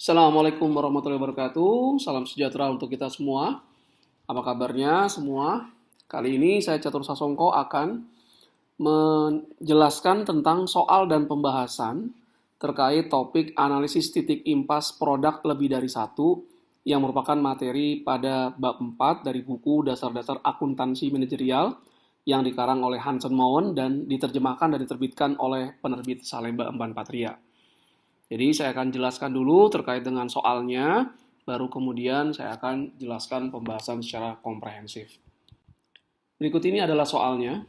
Assalamualaikum warahmatullahi wabarakatuh. Salam sejahtera untuk kita semua. Apa kabarnya semua? Kali ini saya Catur Sasongko akan menjelaskan tentang soal dan pembahasan terkait topik analisis titik impas produk lebih dari satu yang merupakan materi pada bab 4 dari buku Dasar-Dasar Akuntansi Manajerial yang dikarang oleh Hansen Mowen dan diterjemahkan dan diterbitkan oleh penerbit Salemba Emban Patria. Jadi saya akan jelaskan dulu terkait dengan soalnya, baru kemudian saya akan jelaskan pembahasan secara komprehensif. Berikut ini adalah soalnya.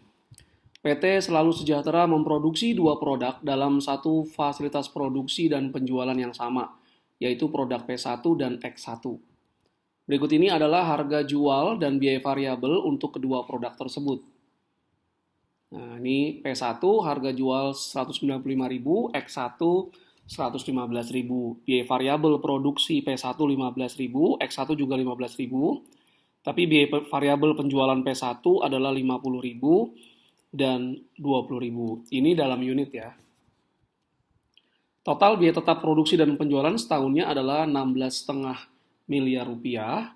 PT Selalu Sejahtera memproduksi dua produk dalam satu fasilitas produksi dan penjualan yang sama, yaitu produk P1 dan X1. Berikut ini adalah harga jual dan biaya variabel untuk kedua produk tersebut. Nah, ini P1 harga jual 195.000, X1 115.000. Biaya variabel produksi P1 15.000, X1 juga 15.000. Tapi biaya variabel penjualan P1 adalah 50.000 dan 20.000. Ini dalam unit ya. Total biaya tetap produksi dan penjualan setahunnya adalah 16,5 miliar rupiah.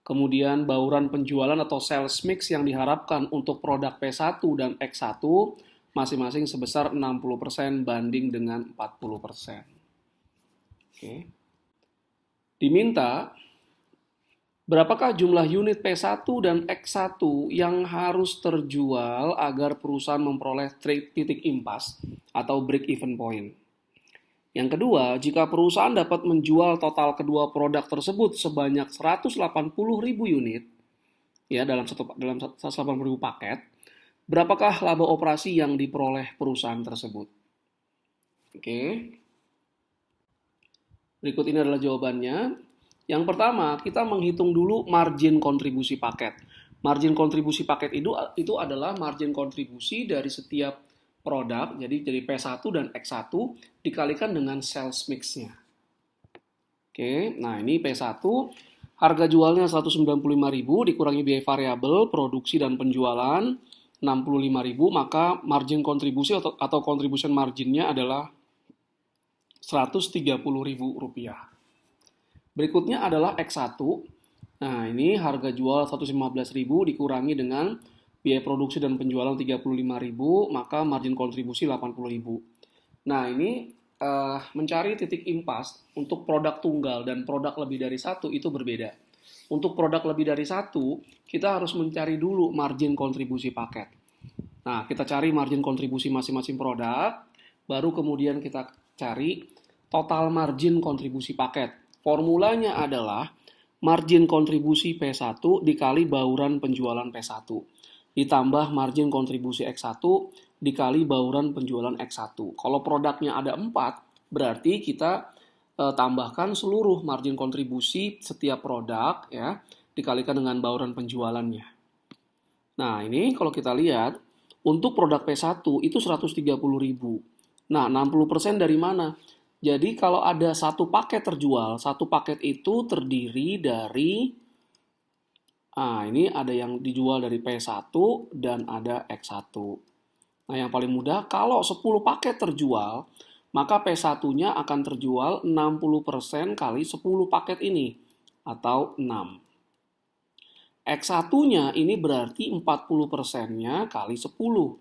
Kemudian bauran penjualan atau sales mix yang diharapkan untuk produk P1 dan X1 masing-masing sebesar 60% banding dengan 40%. Oke. Diminta berapakah jumlah unit P1 dan X1 yang harus terjual agar perusahaan memperoleh titik impas atau break even point. Yang kedua, jika perusahaan dapat menjual total kedua produk tersebut sebanyak 180.000 unit ya dalam 180.000 paket, berapakah laba operasi yang diperoleh perusahaan tersebut? Oke. Berikut ini adalah jawabannya. Yang pertama, kita menghitung dulu margin kontribusi paket. Margin kontribusi paket itu adalah margin kontribusi dari setiap produk, jadi dari P1 dan X1 dikalikan dengan sales mix-nya. Oke, nah ini P1, harga jualnya 195.000 dikurangi biaya variabel, produksi dan penjualan 65.000, maka margin kontribusi atau contribution marginnya adalah 130.000 rupiah. Berikutnya adalah X1. Nah, ini harga jual 115.000 dikurangi dengan biaya produksi dan penjualan 35.000, maka margin kontribusi 80.000. Nah, ini mencari titik impas untuk produk tunggal dan produk lebih dari satu itu berbeda. Untuk produk lebih dari satu, kita harus mencari dulu margin kontribusi paket. Nah, kita cari margin kontribusi masing-masing produk, baru kemudian kita cari total margin kontribusi paket. Formulanya adalah margin kontribusi P1 dikali bauran penjualan P1, ditambah margin kontribusi X1 dikali bauran penjualan X1. Kalau produknya ada 4, berarti kita tambahkan seluruh margin kontribusi setiap produk ya dikalikan dengan bauran penjualannya. Nah, ini kalau kita lihat untuk produk P1 itu 130.000. Nah, 60% dari mana? Jadi kalau ada satu paket terjual, satu paket itu terdiri dari ini ada yang dijual dari P1 dan ada X1. Nah, yang paling mudah kalau 10 paket terjual, maka P1-nya akan terjual 60% kali 10 paket ini, atau 6. X1-nya ini berarti 40%-nya kali 10,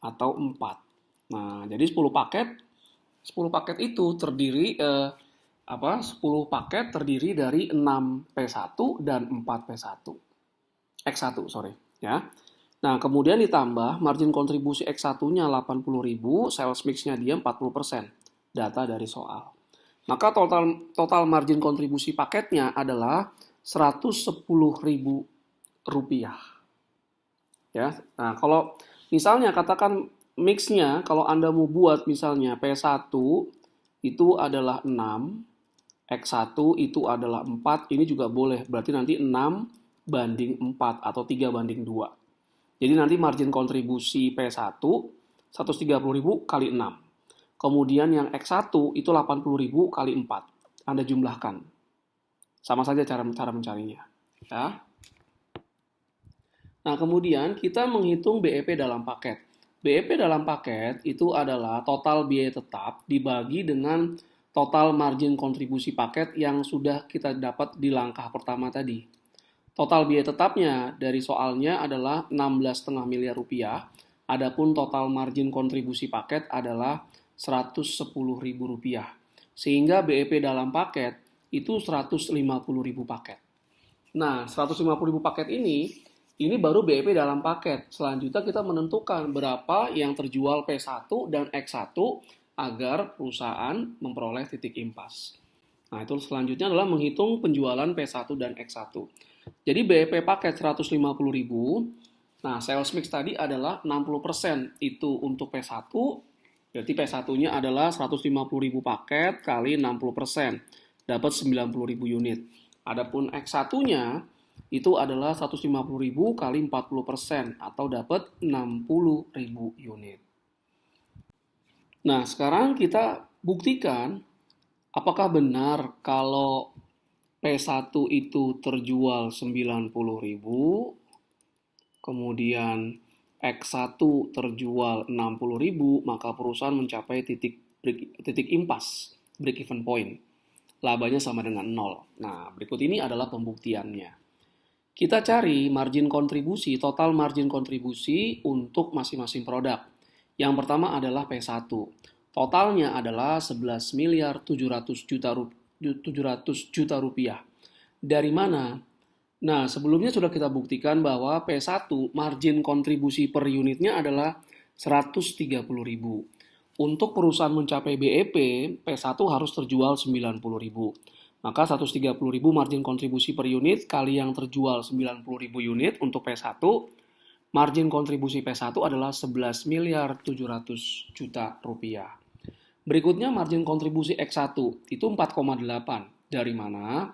atau 4. Nah, jadi 10 paket itu terdiri 10 paket terdiri dari 6 P1 dan 4 P1. X1, sorry, ya. Nah, kemudian ditambah margin kontribusi X1-nya 80.000, sales mix-nya dia 40%. Data dari soal. Maka total margin kontribusi paketnya adalah 110.000 rupiah. Ya. Nah, kalau misalnya katakan mix-nya, kalau Anda mau buat misalnya P1 itu adalah 6, X1 itu adalah 4, ini juga boleh. Berarti nanti 6 banding 4 atau 3 banding 2. Jadi nanti margin kontribusi P1 130.000 kali 6. Kemudian yang X1 itu 80.000 kali 4. Anda jumlahkan. Sama saja cara mencarinya. Ya. Nah, kemudian kita menghitung BEP dalam paket. BEP dalam paket itu adalah total biaya tetap dibagi dengan total margin kontribusi paket yang sudah kita dapat di langkah pertama tadi. Total biaya tetapnya dari soalnya adalah 16,5 miliar rupiah, adapun total margin kontribusi paket adalah 110 ribu rupiah. Sehingga BEP dalam paket itu 150 ribu paket. Nah, 150 ribu paket ini baru BEP dalam paket. Selanjutnya kita menentukan berapa yang terjual P1 dan X1 agar perusahaan memperoleh titik impas. Nah, itu selanjutnya adalah menghitung penjualan P1 dan X1. Jadi BEP paket 150.000. Nah, sales mix tadi adalah 60% itu untuk P1. Berarti P1-nya adalah 150.000 paket kali 60%. Dapat 90.000 unit. Adapun X1-nya itu adalah 150.000 kali 40% atau dapat 60.000 unit. Nah, sekarang kita buktikan apakah benar kalau P1 itu terjual 90.000, kemudian X1 terjual 60.000, maka perusahaan mencapai titik impas, break even point. Labanya sama dengan 0. Nah, berikut ini adalah pembuktiannya. Kita cari margin kontribusi, total margin kontribusi untuk masing-masing produk. Yang pertama adalah P1. Totalnya adalah 11 miliar 700 juta rupiah. Dari mana? Nah, sebelumnya sudah kita buktikan bahwa P1 margin kontribusi per unitnya adalah 130.000. Untuk perusahaan mencapai BEP, P1 harus terjual 90.000. Maka 130.000 margin kontribusi per unit kali yang terjual 90.000 unit untuk P1, margin kontribusi P1 adalah 11 miliar 700 juta rupiah. Berikutnya margin kontribusi X1 itu 4,8. Dari mana?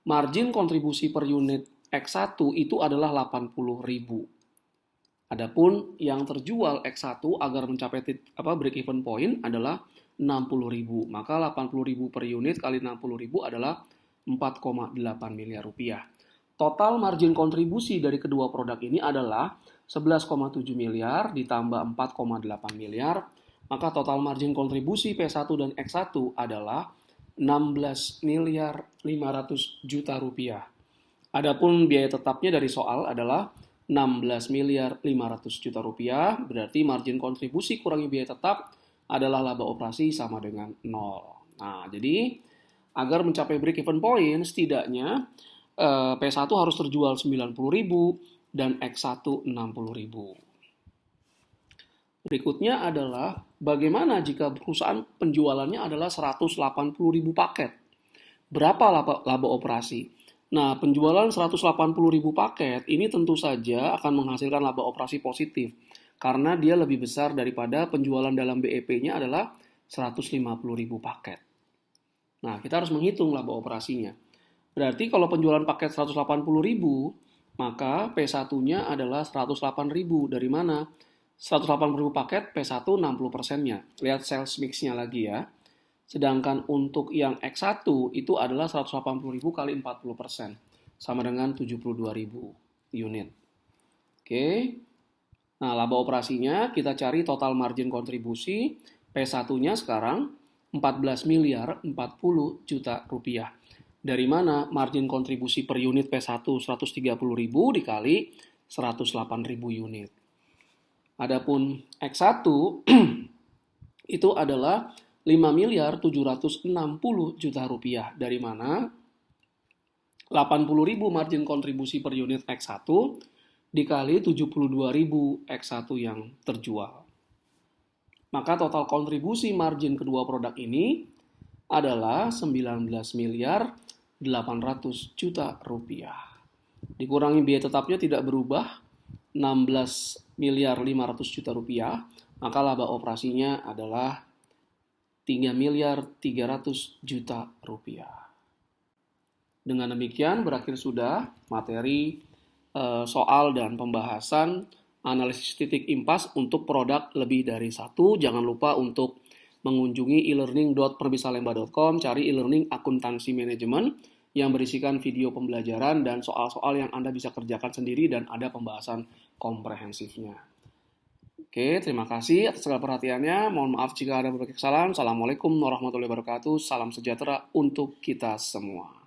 Margin kontribusi per unit X1 itu adalah 80.000. Adapun yang terjual X1 agar mencapai break even point adalah 60.000. Maka 80.000 per unit kali 60.000 adalah 4,8 miliar rupiah. Total margin kontribusi dari kedua produk ini adalah 11,7 miliar ditambah 4,8 miliar, maka total margin kontribusi P1 dan X1 adalah 16 miliar 500 juta rupiah. Adapun biaya tetapnya dari soal adalah 16 miliar 500 juta rupiah, berarti margin kontribusi kurangi biaya tetap adalah laba operasi sama dengan 0. Nah, jadi agar mencapai break even point, setidaknya P1 harus terjual 90.000 dan X1 60.000. Berikutnya adalah bagaimana jika perusahaan penjualannya adalah 180.000 paket. Berapa laba operasi? Nah, penjualan 180.000 paket ini tentu saja akan menghasilkan laba operasi positif karena dia lebih besar daripada penjualan dalam BEP-nya adalah 150.000 paket. Nah, kita harus menghitung laba operasinya. Berarti kalau penjualan paket 180.000, maka P1-nya adalah 108.000. Dari mana? 180.000 paket, P1 60%-nya. Lihat sales mix-nya lagi ya. Sedangkan untuk yang X1 itu adalah 180.000 kali 40%. Sama dengan 72.000 unit. Oke. Nah, laba operasinya kita cari total margin kontribusi. P1-nya sekarang 14 miliar 40 juta rupiah. Dari mana margin kontribusi per unit P1 130.000 dikali 108.000 unit. Adapun X1 itu adalah 5 miliar 760 juta rupiah. Dari mana? 80.000 margin kontribusi per unit X1 dikali 72.000 X1 yang terjual. Maka total kontribusi margin kedua produk ini adalah 19 miliar 800 juta rupiah. Dikurangi biaya tetapnya tidak berubah, 16 miliar 500 juta rupiah, maka laba operasinya adalah 3 miliar 300 juta rupiah. Dengan demikian berakhir sudah materi soal dan pembahasan analisis titik impas untuk produk lebih dari satu. Jangan lupa untuk mengunjungi elearning.perbisalemba.com, cari e-learning akuntansi manajemen yang berisikan video pembelajaran dan soal-soal yang Anda bisa kerjakan sendiri dan ada pembahasan komprehensifnya. Oke, terima kasih atas segala perhatiannya. Mohon maaf jika ada berbagai kesalahan. Assalamualaikum warahmatullahi wabarakatuh. Salam sejahtera untuk kita semua.